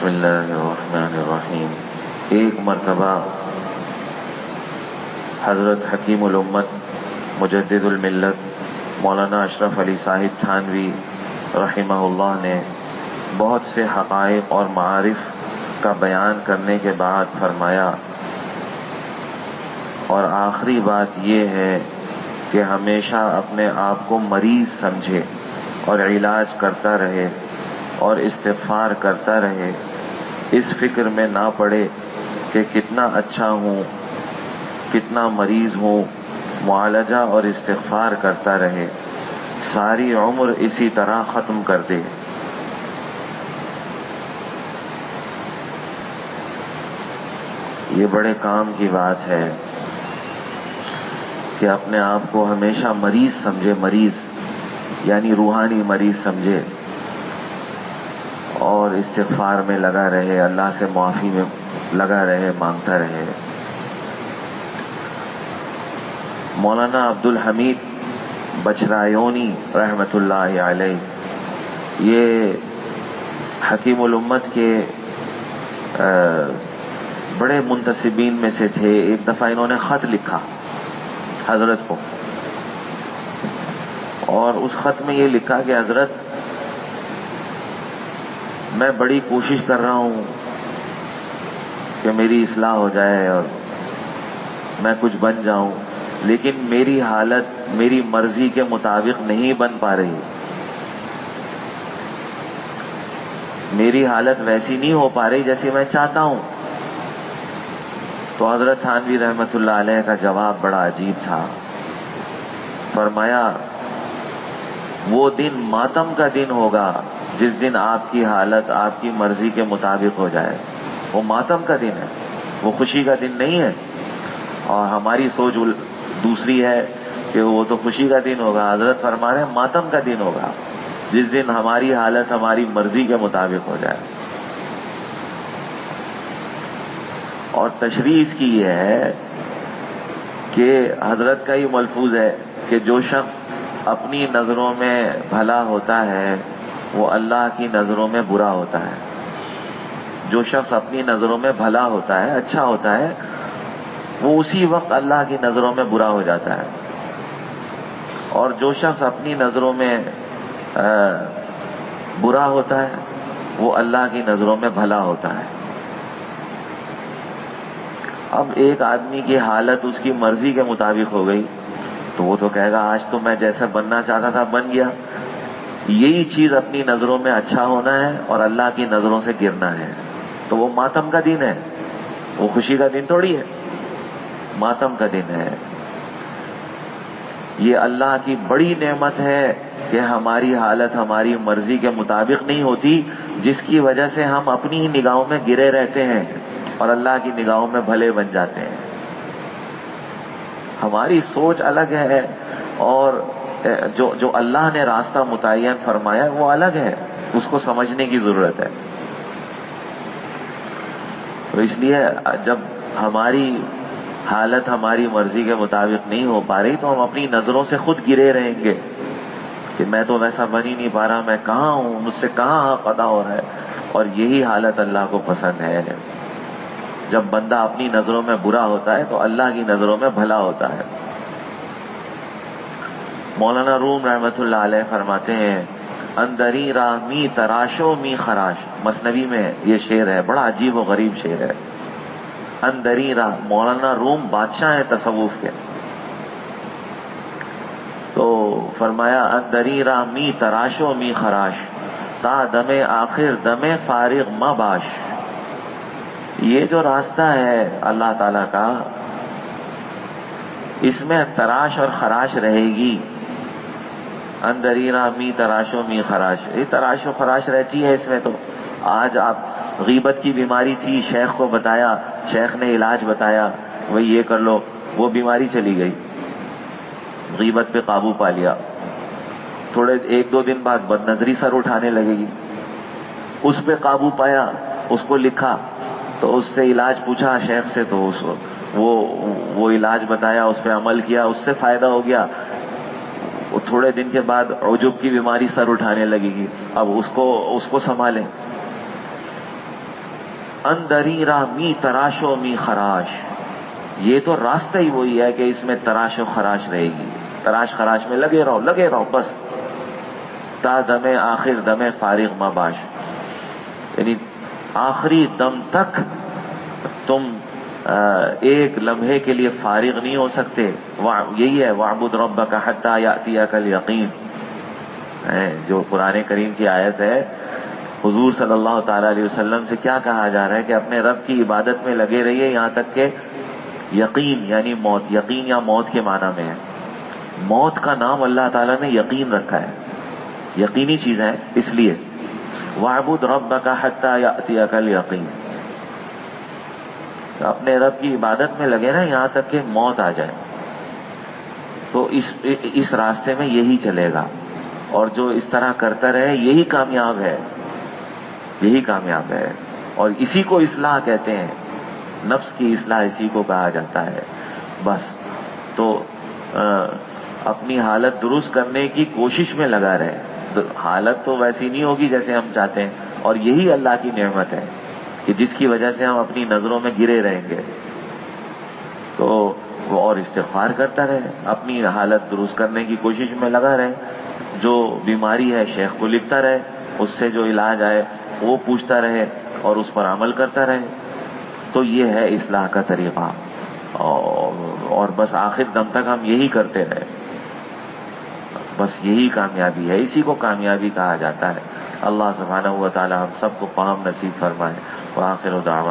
بسم اللہ الرحمن الرحیم۔ ایک مرتبہ حضرت حکیم الامت مجدد الملت مولانا اشرف علی صاحب تھانوی رحمہ اللہ نے بہت سے حقائق اور معارف کا بیان کرنے کے بعد فرمایا، اور آخری بات یہ ہے کہ ہمیشہ اپنے آپ کو مریض سمجھے اور علاج کرتا رہے اور استغفار کرتا رہے۔ اس فکر میں نہ پڑے کہ کتنا اچھا ہوں، کتنا مریض ہوں، معالجہ اور استغفار کرتا رہے، ساری عمر اسی طرح ختم کر دے۔ یہ بڑے کام کی بات ہے کہ اپنے آپ کو ہمیشہ مریض سمجھے، مریض یعنی روحانی مریض سمجھے، اور استغفار میں لگا رہے، اللہ سے معافی میں لگا رہے، مانگتا رہے۔ مولانا عبدالحمید بچرایونی رحمۃ اللہ علیہ یہ حکیم الامت کے بڑے منتسبین میں سے تھے۔ ایک دفعہ انہوں نے خط لکھا حضرت کو، اور اس خط میں یہ لکھا کہ حضرت، میں بڑی کوشش کر رہا ہوں کہ میری اصلاح ہو جائے اور میں کچھ بن جاؤں، لیکن میری حالت میری مرضی کے مطابق نہیں بن پا رہی، میری حالت ویسی نہیں ہو پا رہی جیسی میں چاہتا ہوں۔ تو حضرت تھانوی رحمۃ اللہ علیہ کا جواب بڑا عجیب تھا۔ فرمایا، وہ دن ماتم کا دن ہوگا جس دن آپ کی حالت آپ کی مرضی کے مطابق ہو جائے۔ وہ ماتم کا دن ہے، وہ خوشی کا دن نہیں ہے۔ اور ہماری سوچ دوسری ہے کہ وہ تو خوشی کا دن ہوگا۔ حضرت فرما رہے ہیں ماتم کا دن ہوگا جس دن ہماری حالت ہماری مرضی کے مطابق ہو جائے۔ اور تشریح اس کی یہ ہے کہ حضرت کا یہ ملفوظ ہے کہ جو شخص اپنی نظروں میں بھلا ہوتا ہے وہ اللہ کی نظروں میں برا ہوتا ہے۔ جو شخص اپنی نظروں میں بھلا ہوتا ہے، اچھا ہوتا ہے، وہ اسی وقت اللہ کی نظروں میں برا ہو جاتا ہے۔ اور جو شخص اپنی نظروں میں برا ہوتا ہے وہ اللہ کی نظروں میں بھلا ہوتا ہے۔ اب ایک آدمی کی حالت اس کی مرضی کے مطابق ہو گئی تو وہ تو کہے گا آج تو میں جیسا بننا چاہتا تھا بن گیا۔ یہی چیز اپنی نظروں میں اچھا ہونا ہے اور اللہ کی نظروں سے گرنا ہے، تو وہ ماتم کا دن ہے، وہ خوشی کا دن تھوڑی ہے، ماتم کا دن ہے۔ یہ اللہ کی بڑی نعمت ہے کہ ہماری حالت ہماری مرضی کے مطابق نہیں ہوتی، جس کی وجہ سے ہم اپنی ہی نگاہوں میں گرے رہتے ہیں اور اللہ کی نگاہوں میں بھلے بن جاتے ہیں۔ ہماری سوچ الگ ہے اور جو اللہ نے راستہ متعین فرمایا وہ الگ ہے، اس کو سمجھنے کی ضرورت ہے۔ تو اس لیے جب ہماری حالت ہماری مرضی کے مطابق نہیں ہو پا رہی تو ہم اپنی نظروں سے خود گرے رہیں گے کہ میں تو ویسا بن ہی نہیں پا رہا، میں کہاں ہوں، مجھ سے کہاں حق ادا ہو رہا ہے۔ اور یہی حالت اللہ کو پسند ہے۔ جب بندہ اپنی نظروں میں برا ہوتا ہے تو اللہ کی نظروں میں بھلا ہوتا ہے۔ مولانا روم رحمۃ اللہ علیہ فرماتے ہیں، اندری راہ می تراشو می خراش، مثنوی میں یہ شعر ہے، بڑا عجیب و غریب شعر ہے۔ اندری راہ، مولانا روم بادشاہ ہیں تصوف کے، تو فرمایا اندری راہ می تراشو می خراش، تا دم آخر دم فارغ مباش۔ یہ جو راستہ ہے اللہ تعالیٰ کا، اس میں تراش اور خراش رہے گی۔ اندری راہ می تراشو می خراش، یہ تراش و خراش رہتی ہے اس میں۔ تو آج آپ غیبت کی بیماری تھی، شیخ کو بتایا، شیخ نے علاج بتایا، وہی یہ کر لو، وہ بیماری چلی گئی، غیبت پہ قابو پا لیا۔ تھوڑے ایک دو دن بعد بد نظری سر اٹھانے لگے گی، اس پہ قابو پایا، اس کو لکھا، تو اس سے علاج پوچھا شیخ سے، تو وہ علاج بتایا، اس پہ عمل کیا، اس سے فائدہ ہو گیا۔ تھوڑے دن کے بعد عجب کی بیماری سر اٹھانے لگے گی، اب اس کو سنبھالیں۔ اندری راہ می تراش و می خراش، یہ تو راستہ ہی وہی ہے کہ اس میں تراش و خراش رہے گی، تراش خراش میں لگے رہو بس، تا دم آخر دم فارغ مباش، یعنی آخری دم تک تم ایک لمحے کے لیے فارغ نہیں ہو سکتے. یہی ہے وَاعْبُدْ رَبَّكَ حَتَّى يَأْتِيَكَ الْيَقِينُ، جو قرآن کریم کی آیت ہے. حضور صلی اللہ تعالی علیہ وسلم سے کیا کہا جا رہا ہے کہ اپنے رب کی عبادت میں لگے رہیے یہاں تک کہ یقین یعنی موت، یقین یا موت کے معنی میں ہے. موت کا نام اللہ تعالیٰ نے یقین رکھا ہے، یقینی چیز ہے، اس لیے وَاعْبُدْ رَبَّكَ حَتَّى يَأْتِيَكَ الْيَقِينُ، اپنے رب کی عبادت میں لگے نا یہاں تک کہ موت آ جائے. تو اس راستے میں یہی چلے گا، اور جو اس طرح کرتا رہے یہی کامیاب ہے، یہی کامیاب ہے. اور اسی کو اصلاح کہتے ہیں، نفس کی اصلاح اسی کو کہا جاتا ہے. بس تو اپنی حالت درست کرنے کی کوشش میں لگا رہے. حالت تو ویسی نہیں ہوگی جیسے ہم چاہتے ہیں، اور یہی اللہ کی نعمت ہے کہ جس کی وجہ سے ہم اپنی نظروں میں گرے رہیں گے. تو وہ اور استغفار کرتا رہے، اپنی حالت درست کرنے کی کوشش میں لگا رہے. جو بیماری ہے شیخ کو لکھتا رہے، اس سے جو علاج آئے وہ پوچھتا رہے اور اس پر عمل کرتا رہے. تو یہ ہے اصلاح کا طریقہ، اور بس آخر دم تک ہم یہی کرتے رہے، بس یہی کامیابی ہے، اسی کو کامیابی کہا جاتا ہے. اللہ سبحانہ و تعالی ہم سب کو فہم نصیب فرمائے. وآخر دعوانا